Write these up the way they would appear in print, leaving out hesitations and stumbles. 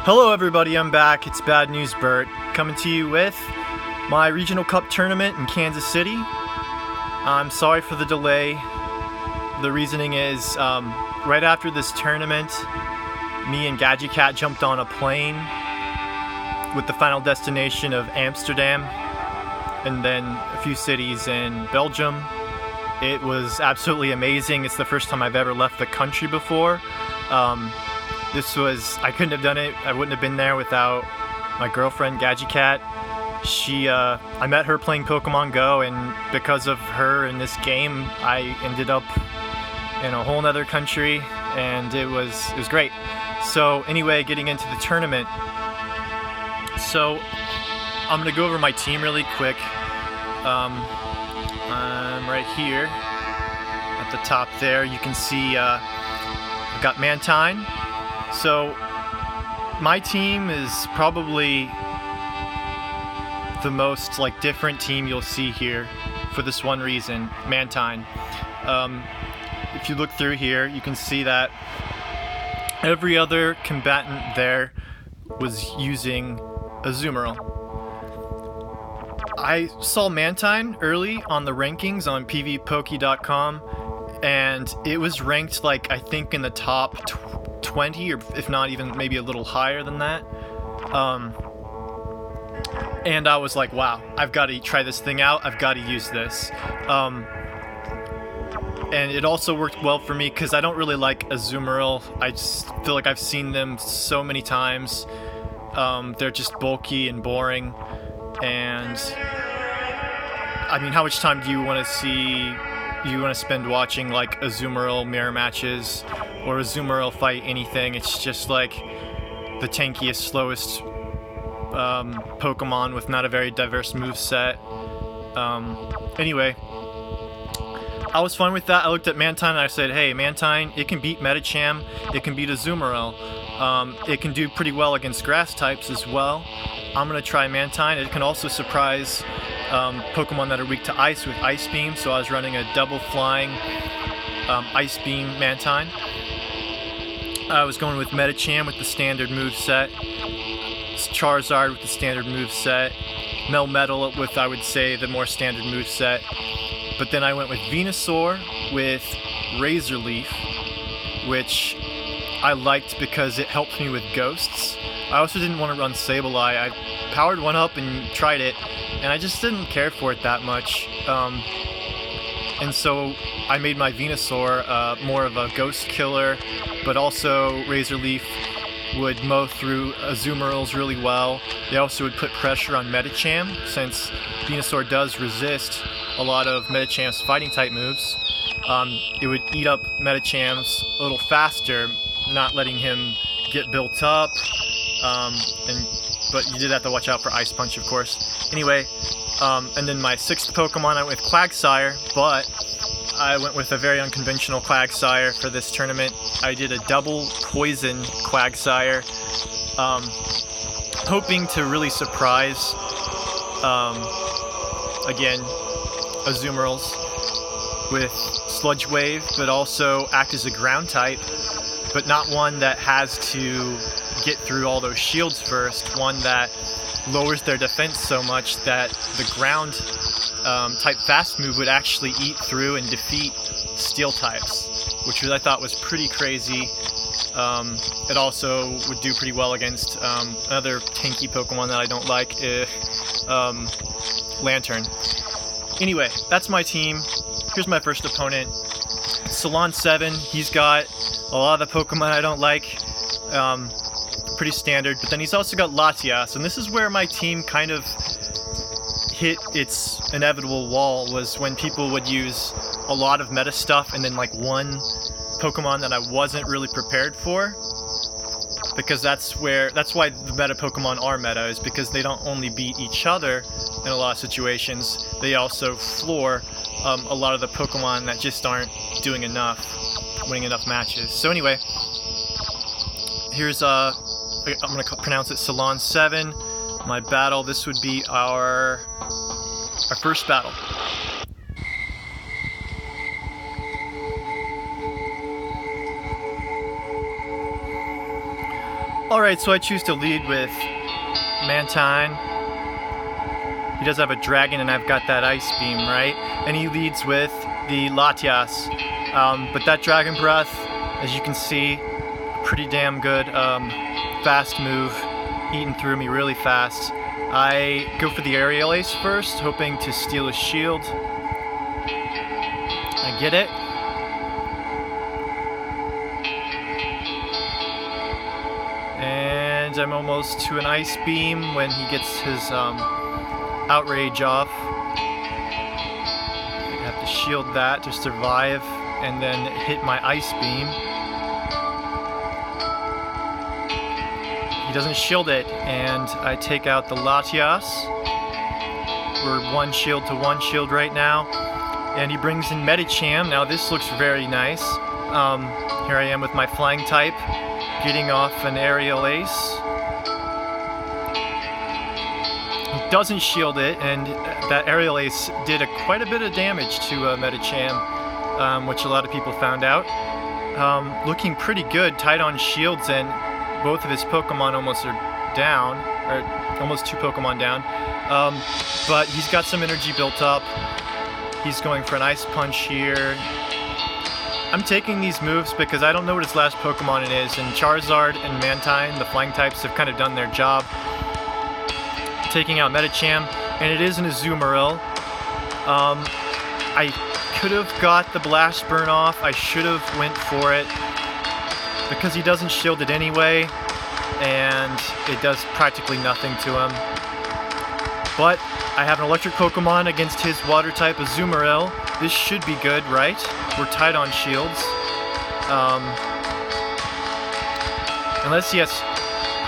Hello everybody, I'm back. It's Bad News Bert, coming to you with my Regional Cup tournament in Kansas City. I'm sorry for the delay. The reasoning is, right after this tournament, me and Gadget Cat jumped on a plane with the final destination of Amsterdam and then a few cities in Belgium. It was absolutely amazing. It's the first time I've ever left the country before. I couldn't have done it. I wouldn't have been there without my girlfriend, Gadget Cat. I met her playing Pokemon Go, and because of her in this game, I ended up in a whole nother country, and it was great. So anyway, getting into the tournament. So I'm gonna go over my team really quick. I'm right here at the top there. You can see I've got Mantine. So my team is probably the most different team you'll see here for this one reason, Mantine. If you look through here, you can see that every other combatant there was using Azumarill. I saw Mantine early on the rankings on pvpoke.com, and it was ranked I think in the top 20, or if not even maybe a little higher than that. And I was like, wow, I've got to try this thing out. I've got to use this. And it also worked well for me because I don't really like Azumarill. I just feel like I've seen them so many times. They're just bulky and boring. And I mean, how much time do you want to spend watching Azumarill mirror matches or Azumarill fight anything? It's just the tankiest, slowest Pokemon with not a very diverse moveset. Anyway, I was fine with that. I looked at Mantine and I said, hey, Mantine, it can beat Medicham, it can beat Azumarill. It can do pretty well against grass types as well. I'm going to try Mantine. It can also surprise Pokemon that are weak to Ice with Ice Beam, so I was running a double flying Ice Beam Mantine. I was going with Medicham with the standard moveset, Charizard with the standard moveset, Melmetal with, I would say, the more standard moveset. But then I went with Venusaur with Razor Leaf, which I liked because it helped me with ghosts. I also didn't want to run Sableye. I powered one up and tried it, and I just didn't care for it that much. And so I made my Venusaur more of a ghost killer, but also Razor Leaf would mow through Azumarills really well. They also would put pressure on Medicham, since Venusaur does resist a lot of Medicham's fighting type moves. It would eat up Medicham's a little faster, not letting him get built up. But you did have to watch out for Ice Punch, of course. Anyway, and then my sixth Pokemon, I went with Quagsire, but I went with a very unconventional Quagsire for this tournament. I did a double poison Quagsire, hoping to really surprise, again, Azumarills with Sludge Wave, but also act as a ground type, but not one that has to get through all those shields first, one that lowers their defense so much that the ground type fast move would actually eat through and defeat steel types, which I thought was pretty crazy. It also would do pretty well against another tanky Pokemon that I don't like, Lantern. Anyway, that's my team. Here's my first opponent, ColonelSandor. He's got a lot of the Pokemon I don't like, pretty standard, but then he's also got Latias, and this is where my team kind of hit its inevitable wall, was when people would use a lot of meta stuff and then one Pokemon that I wasn't really prepared for, because that's why the meta Pokemon are meta, is because they don't only beat each other in a lot of situations, they also floor a lot of the Pokemon that just aren't doing enough, winning enough matches. So anyway, here's I'm gonna pronounce it ColonelSandor. My battle, this would be our first battle. Alright, so I choose to lead with Mantine. He does have a dragon and I've got that ice beam, right? And he leads with the Latias. But that Dragon Breath, as you can see, pretty damn good fast move, eating through me really fast. I go for the Aerial Ace first, hoping to steal his shield. I get it. And I'm almost to an Ice Beam when he gets his Outrage off. I have to shield that to survive and then hit my Ice Beam. He doesn't shield it, and I take out the Latias. We're one shield to one shield right now. And he brings in Medicham. Now this looks very nice. Here I am with my flying type, getting off an Aerial Ace. He doesn't shield it, and that Aerial Ace did quite a bit of damage to Medicham, which a lot of people found out. Looking pretty good, tied on shields, and both of his Pokemon almost are down, or almost 2 Pokemon down. But he's got some energy built up. He's going for an Ice Punch here. I'm taking these moves because I don't know what his last Pokemon it is, and Charizard and Mantine, the flying types, have kind of done their job. Taking out Medicham, and it is an Azumarill. I could have got the Blast Burn off. I should have went for it because he doesn't shield it anyway, and it does practically nothing to him. But I have an electric Pokemon against his water type Azumarill. This should be good, right? We're tied on shields. Unless he has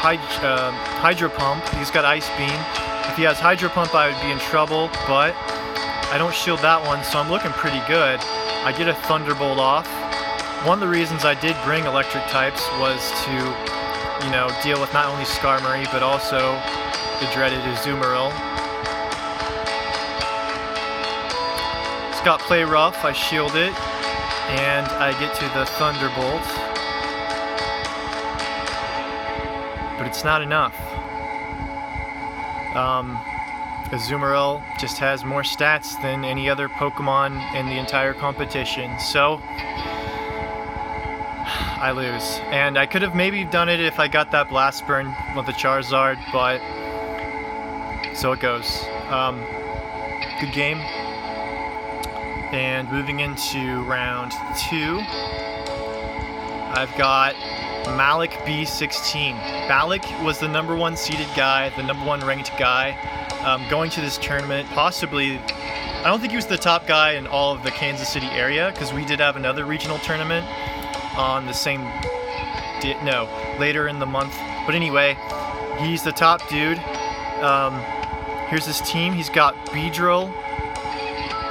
Hydro Pump. He's got Ice Beam. If he has Hydro Pump, I would be in trouble, but I don't shield that one, so I'm looking pretty good. I get a Thunderbolt off. One of the reasons I did bring electric types was to, you know, deal with not only Skarmory, but also the dreaded Azumarill. It's got Play Rough, I shield it, and I get to the Thunderbolt. But it's not enough. Azumarill just has more stats than any other Pokemon in the entire competition, so I lose. And I could have maybe done it if I got that Blast Burn with the Charizard, but so it goes. Good game. And moving into round 2, I've got Malik B16. Malik was the #1 seeded guy, the #1 ranked guy, going to this tournament. Possibly, I don't think he was the top guy in all of the Kansas City area, because we did have another regional tournament on the same, later in the month. But anyway, he's the top dude. Here's his team. He's got Beedrill.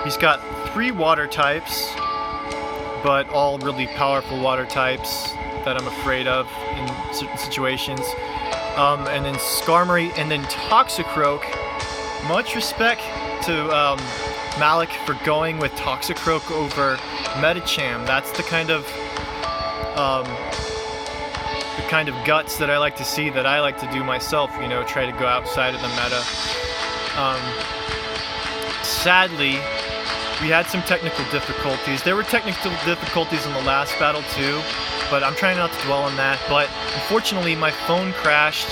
He's got 3 water types, but all really powerful water types that I'm afraid of in certain situations. And then Skarmory, and then Toxicroak. Much respect to Malik for going with Toxicroak over Medicham. That's the kind of guts that I like to see, that I like to do myself, you know, try to go outside of the meta. Sadly, we had some technical difficulties. There were technical difficulties in the last battle too, but I'm trying not to dwell on that. But unfortunately, my phone crashed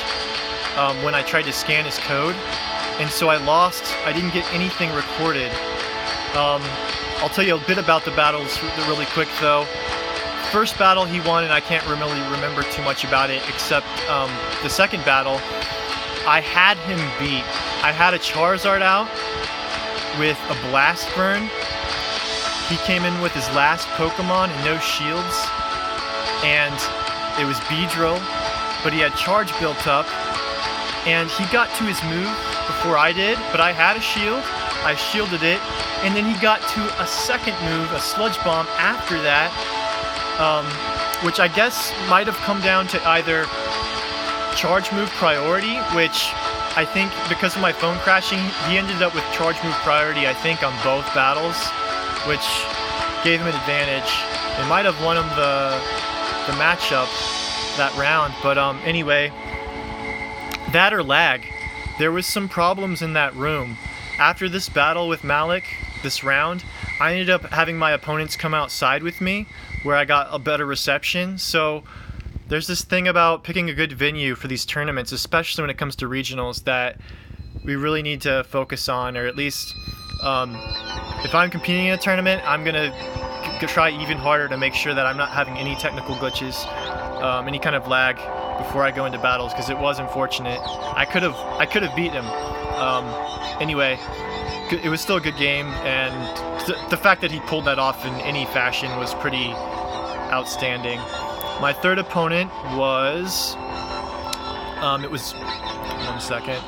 when I tried to scan his code, and so I didn't get anything recorded. I'll tell you a bit about the battles really quick though. First battle he won, and I can't really remember too much about it, except the second battle, I had him beat. I had a Charizard out with a Blast Burn. He came in with his last Pokemon and no shields, and it was Beedrill, but he had Charge built up, and he got to his move before I did, but I had a shield, I shielded it, and then he got to a second move, a Sludge Bomb, after that, which I guess might have come down to either Charge Move priority, which I think because of my phone crashing, he ended up with Charge Move priority, I think, on both battles, which gave him an advantage. It might have won him the matchup that round. But anyway, that or lag. There was some problems in that room. After this battle with Malik, this round, I ended up having my opponents come outside with me, where I got a better reception. So there's this thing about picking a good venue for these tournaments, especially when it comes to regionals, that we really need to focus on, or at least if I'm competing in a tournament, I'm gonna try even harder to make sure that I'm not having any technical glitches, any kind of lag before I go into battles, because it was unfortunate. I could have beaten him. Anyway, it was still a good game, and the fact that he pulled that off in any fashion was pretty outstanding. My third opponent was it was 1 second.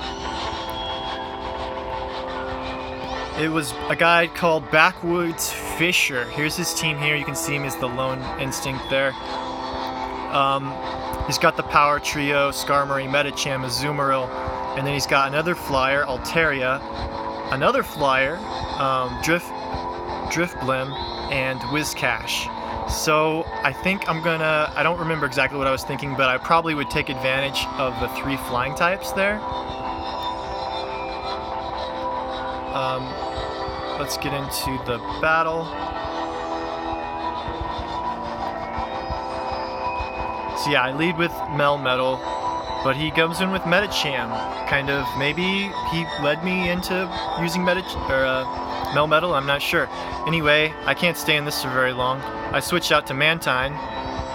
It was a guy called BackwoodsFisher. Here's his team here. You can see him as the lone instinct there. He's got the power trio, Skarmory, Medicham, Azumarill, and then he's got another flyer, Altaria, another flyer, Drifblim, and Whiscash. So I think I don't remember exactly what I was thinking, but I probably would take advantage of the 3 flying types there. Let's get into the battle. So yeah, I lead with Melmetal, but he comes in with Medicham. Kind of, maybe he led me into using Melmetal, I'm not sure. Anyway, I can't stay in this for very long. I switched out to Mantine,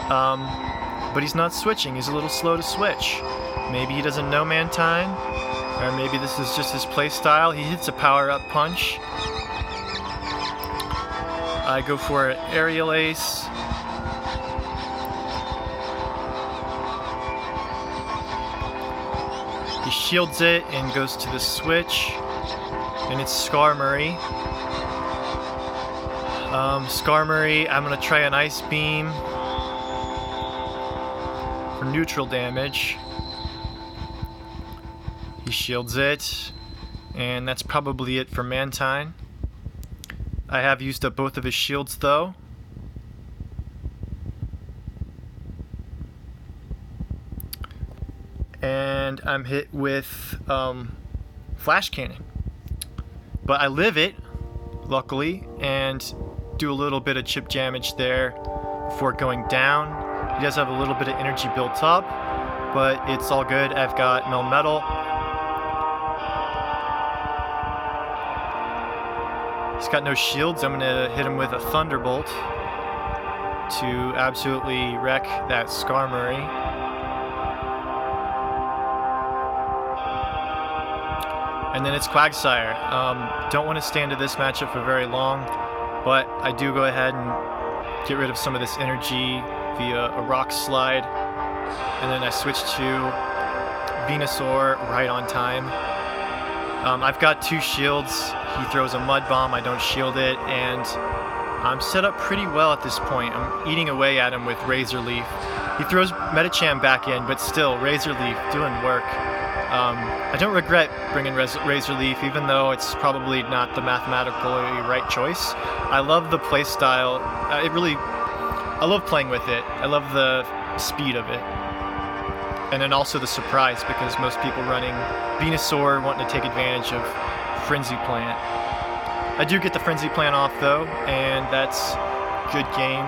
but he's not switching. He's a little slow to switch. Maybe he doesn't know Mantine, or maybe this is just his play style. He hits a power-up punch. I go for an Aerial Ace. He shields it and goes to the switch, and it's Skarmory. Skarmory, I'm going to try an Ice Beam for neutral damage. He shields it, and that's probably it for Mantine. I have used up both of his shields though. And I'm hit with Flash Cannon. But I live it, luckily, and do a little bit of chip damage there before going down. He does have a little bit of energy built up, but it's all good. I've got Melmetal. He's got no shields. I'm gonna hit him with a Thunderbolt to absolutely wreck that Skarmory. And then it's Quagsire. Don't want to stay into this matchup for very long, but I do go ahead and get rid of some of this energy via a Rock Slide. And then I switch to Venusaur right on time. I've got 2 shields. He throws a Mud Bomb, I don't shield it, and I'm set up pretty well at this point. I'm eating away at him with Razor Leaf. He throws Medicham back in, but still, Razor Leaf doing work. I don't regret bringing Razor Leaf, even though it's probably not the mathematically right choice. I love the play style. I love playing with it. I love the speed of it. And then also the surprise, because most people running Venusaur wanting to take advantage of Frenzy Plant. I do get the Frenzy Plant off though, and that's good game.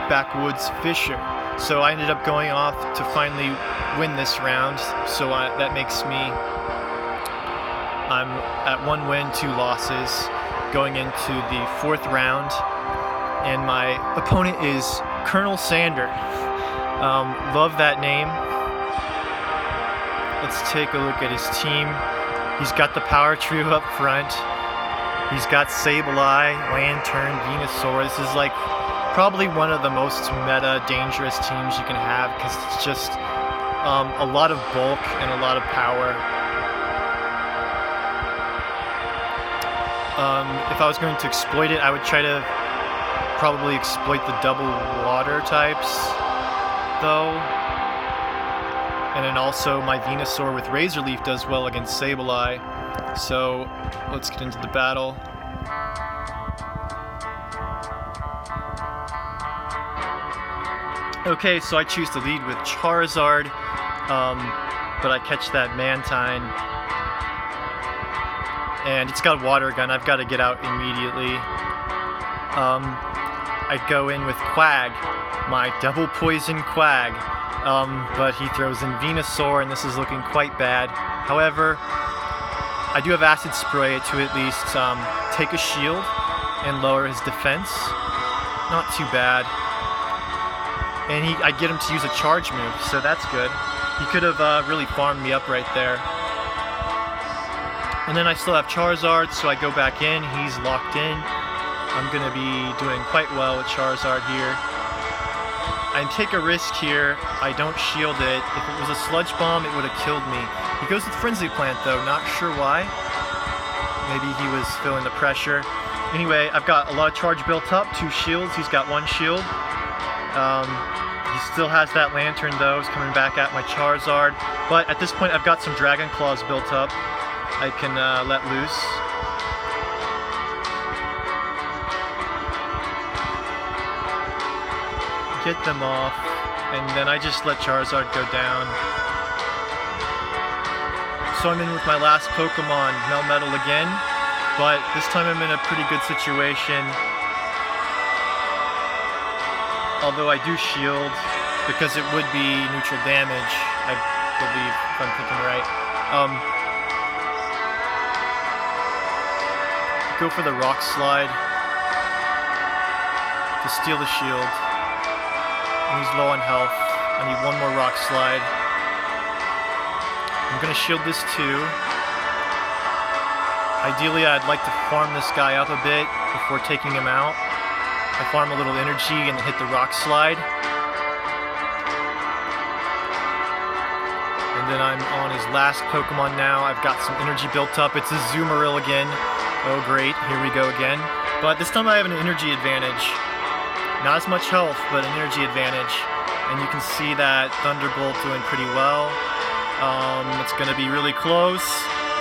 BackwoodsFisher. So I ended up going off to finally win this round. So that makes me, I'm at 1 win, 2 losses, going into the 4th round, and my opponent is ColonelSandor. Love that name. Let's take a look at his team. He's got the power trio up front. He's got Sableye, Lantern, Venusaur. This is like probably one of the most meta dangerous teams you can have, because it's just a lot of bulk and a lot of power. If I was going to exploit it, I would try to probably exploit the double water types though. And then also my Venusaur with Razor Leaf does well against Sableye. So let's get into the battle. Okay, so I choose to lead with Charizard, but I catch that Mantine. And it's got Water Gun, I've got to get out immediately. I go in with Quag, my double poison Quag, but he throws in Venusaur and this is looking quite bad. However, I do have Acid Spray to at least take a shield and lower his defense. Not too bad. And I get him to use a charge move, so that's good. He could have really farmed me up right there. And then I still have Charizard, so I go back in. He's locked in. I'm going to be doing quite well with Charizard here. I take a risk here. I don't shield it. If it was a Sludge Bomb, it would have killed me. He goes with Frenzy Plant, though. Not sure why. Maybe he was feeling the pressure. Anyway, I've got a lot of charge built up. 2 shields. He's got 1 shield. He still has that Lantern, though. He's coming back at my Charizard. But at this point, I've got some Dragon Claws built up. I can let loose. Get them off, and then I just let Charizard go down. So I'm in with my last Pokemon, Melmetal again, but this time I'm in a pretty good situation. Although I do shield, because it would be neutral damage, I believe, if I'm thinking right. Go for the Rock Slide to steal the shield. And he's low on health. I need 1 more Rock Slide. I'm gonna shield this too. Ideally, I'd like to farm this guy up a bit before taking him out. I farm a little energy and hit the Rock Slide. And then I'm on his last Pokemon now. I've got some energy built up. It's a Azumarill again. Oh great, here we go again. But this time I have an energy advantage. Not as much health, but an energy advantage. And you can see that Thunderbolt doing pretty well. It's going to be really close.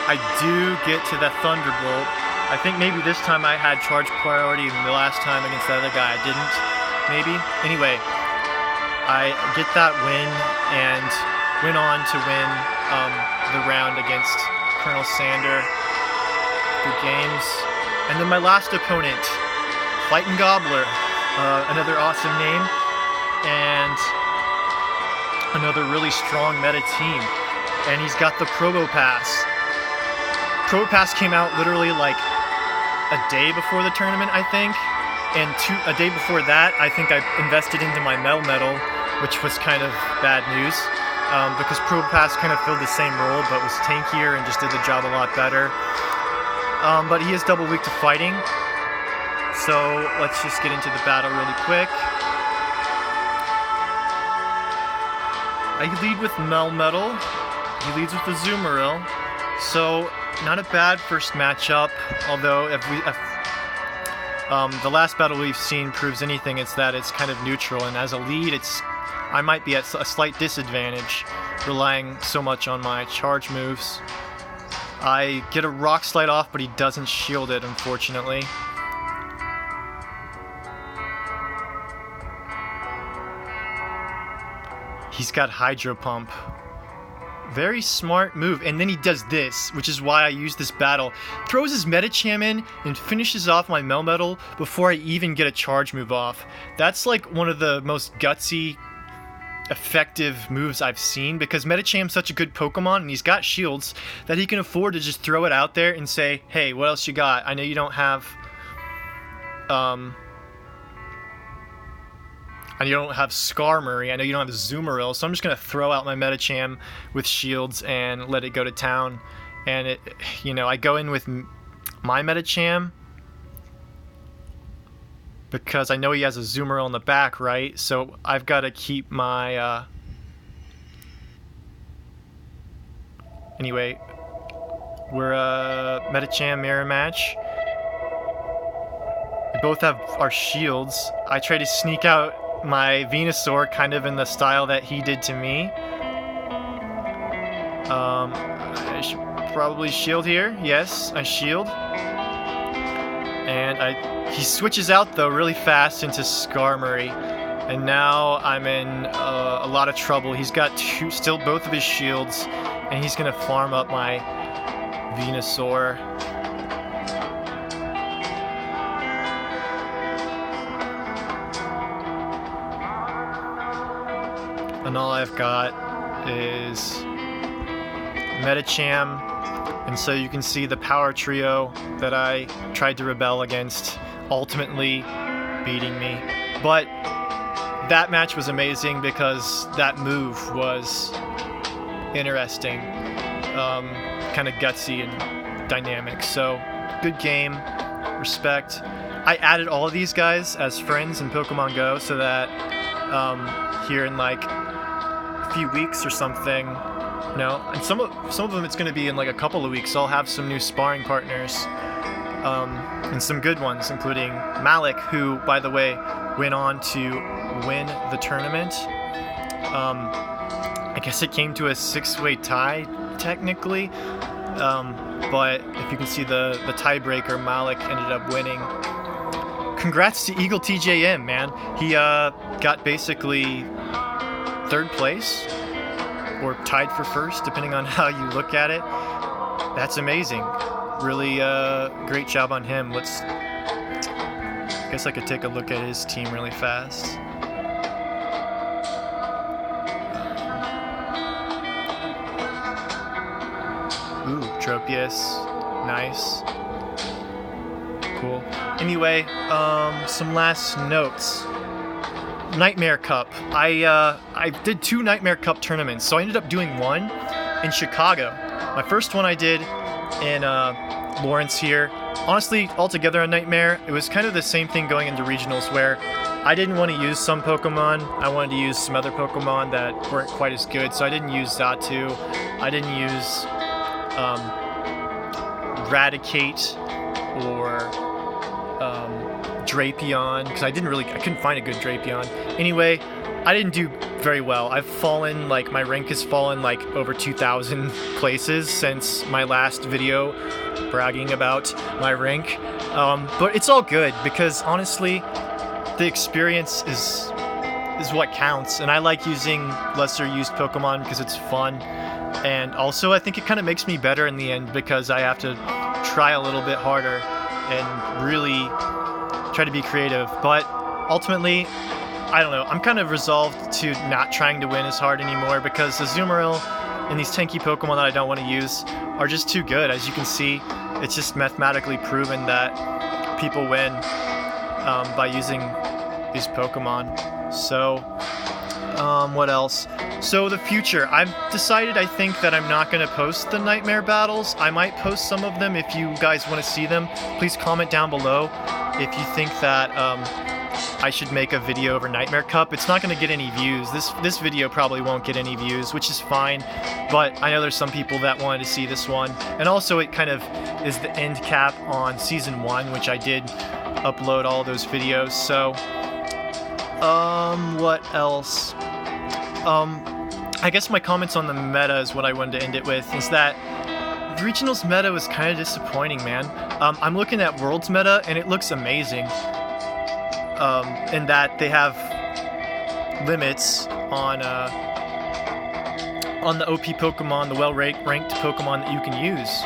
I do get to that Thunderbolt. I think maybe this time I had charge priority, and the last time against the other guy I didn't. Maybe. Anyway, I get that win and went on to win the round against ColonelSandor. Good games. And then my last opponent, FightinGobbler. Another awesome name, and another really strong meta team. And he's got the Probopass. Probopass came out literally like a day before the tournament, I think. And a day before that, I think I invested into my Melmetal, which was kind of bad news. Because Probopass kind of filled the same role, but was tankier and just did the job a lot better. But he is double weak to fighting. So let's just get into the battle really quick. I lead with Melmetal. He leads with the Azumarill. So not a bad first matchup. Although if the last battle we've seen proves anything, it's that it's kind of neutral. And as a lead, I might be at a slight disadvantage, relying so much on my charge moves. I get a Rock Slide off, but he doesn't shield it, unfortunately. He's got Hydro Pump. Very smart move. And then he does this, which is why I use this battle. Throws his Medicham in and finishes off my Melmetal before I even get a charge move off. That's like one of the most gutsy, effective moves I've seen, because Medicham's such a good Pokemon and he's got shields that he can afford to just throw it out there and say, hey, what else you got? I know you don't have and you don't have Skarmory, I know you don't have Azumarill, so I'm just going to throw out my Medicham with shields and let it go to town. And I go in with my Medicham because I know he has a Azumarill in the back, right? So I've got to keep my... Anyway, we're a Medicham mirror match. We both have our shields. I try to sneak out my Venusaur kind of in the style that he did to me. I should probably shield here. Yes, I shield. And he switches out though really fast into Skarmory. and now I'm in a lot of trouble. He's got still both of his shields, and he's gonna farm up my Venusaur. And all I've got is Medicham, and so you can see the power trio that I tried to rebel against ultimately beating me. But that match was amazing because that move was interesting, kind of gutsy and dynamic. So good game, respect. I added all of these guys as friends in Pokemon Go so that here in like a few weeks or something, and some of them it's going to be in like a couple of weeks. I'll have some new sparring partners, and some good ones, including Malik, who, by the way, went on to win the tournament. I guess it came to a 6-way tie, technically, but if you can see the tiebreaker, Malik ended up winning. Congrats to Eagle TJM, man. He got basically 3rd place, or tied for 1st, depending on how you look at it. That's amazing. Really great job on him. I guess I could take a look at his team really fast. Ooh, Tropius. Nice. Cool. Anyway, some last notes. Nightmare Cup. I did 2 Nightmare Cup tournaments, so I ended up doing one in Chicago. My first one I did in Lawrence here. Honestly, altogether a nightmare. It was kind of the same thing going into regionals, where I didn't want to use some Pokemon. I wanted to use some other Pokemon that weren't quite as good, so I didn't use Xatu. I didn't use Raticate or Drapion, because I couldn't find a good Drapion. Anyway, I didn't do very well. I've fallen, like, my rank has fallen like over 2,000 places since my last video bragging about my rank. But it's all good, because honestly, the experience is what counts, and I like using lesser used Pokemon because it's fun. And also, I think it kind of makes me better in the end, because I have to try a little bit harder and really try to be creative. But ultimately, I don't know, I'm kind of resolved to not trying to win as hard anymore, because the Azumarill and these tanky Pokemon that I don't want to use are just too good. As you can see, it's just mathematically proven that people win by using these Pokemon. So, what else? So the future, I've decided, I think, that I'm not going to post the Nightmare Battles. I might post some of them if you guys want to see them. Please comment down below if you think that I should make a video over Nightmare Cup. It's not going to get any views. This video probably won't get any views, which is fine, but I know there's some people that wanted to see this one. And also, it kind of is the end cap on Season 1, which I did upload all those videos. So, what else? I guess my comments on the meta is what I wanted to end it with, is that the Regionals meta was kind of disappointing, man. I'm looking at Worlds meta, and it looks amazing. In that they have limits on the OP Pokemon, the well-ranked Pokemon that you can use,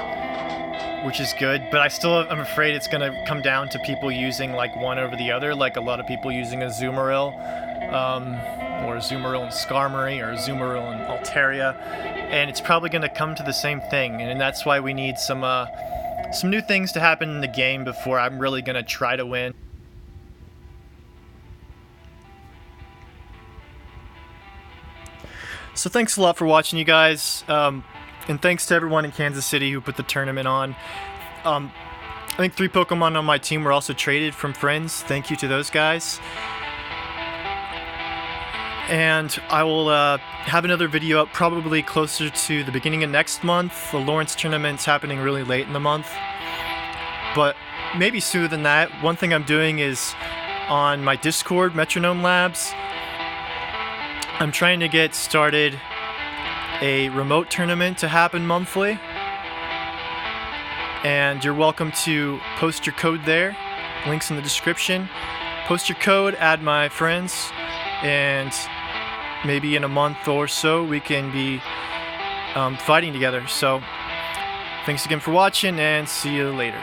which is good. But I'm afraid it's gonna come down to people using like one over the other, like a lot of people using a Azumarill, or Azumarill and Skarmory, or Azumarill and Altaria, and it's probably gonna come to the same thing. And that's why we need some new things to happen in the game before I'm really gonna try to win. So thanks a lot for watching, you guys, and thanks to everyone in Kansas City who put the tournament on. I think 3 Pokemon on my team were also traded from friends. Thank you to those guys. And I will have another video up probably closer to the beginning of next month. The Lawrence tournament's happening really late in the month, but maybe sooner than that. One thing I'm doing is on my Discord, Metronome Labs, I'm trying to get started a remote tournament to happen monthly, and you're welcome to post your code there. Links in the description. Post your code, add my friends, and maybe in a month or so we can be fighting together. So thanks again for watching, and see you later.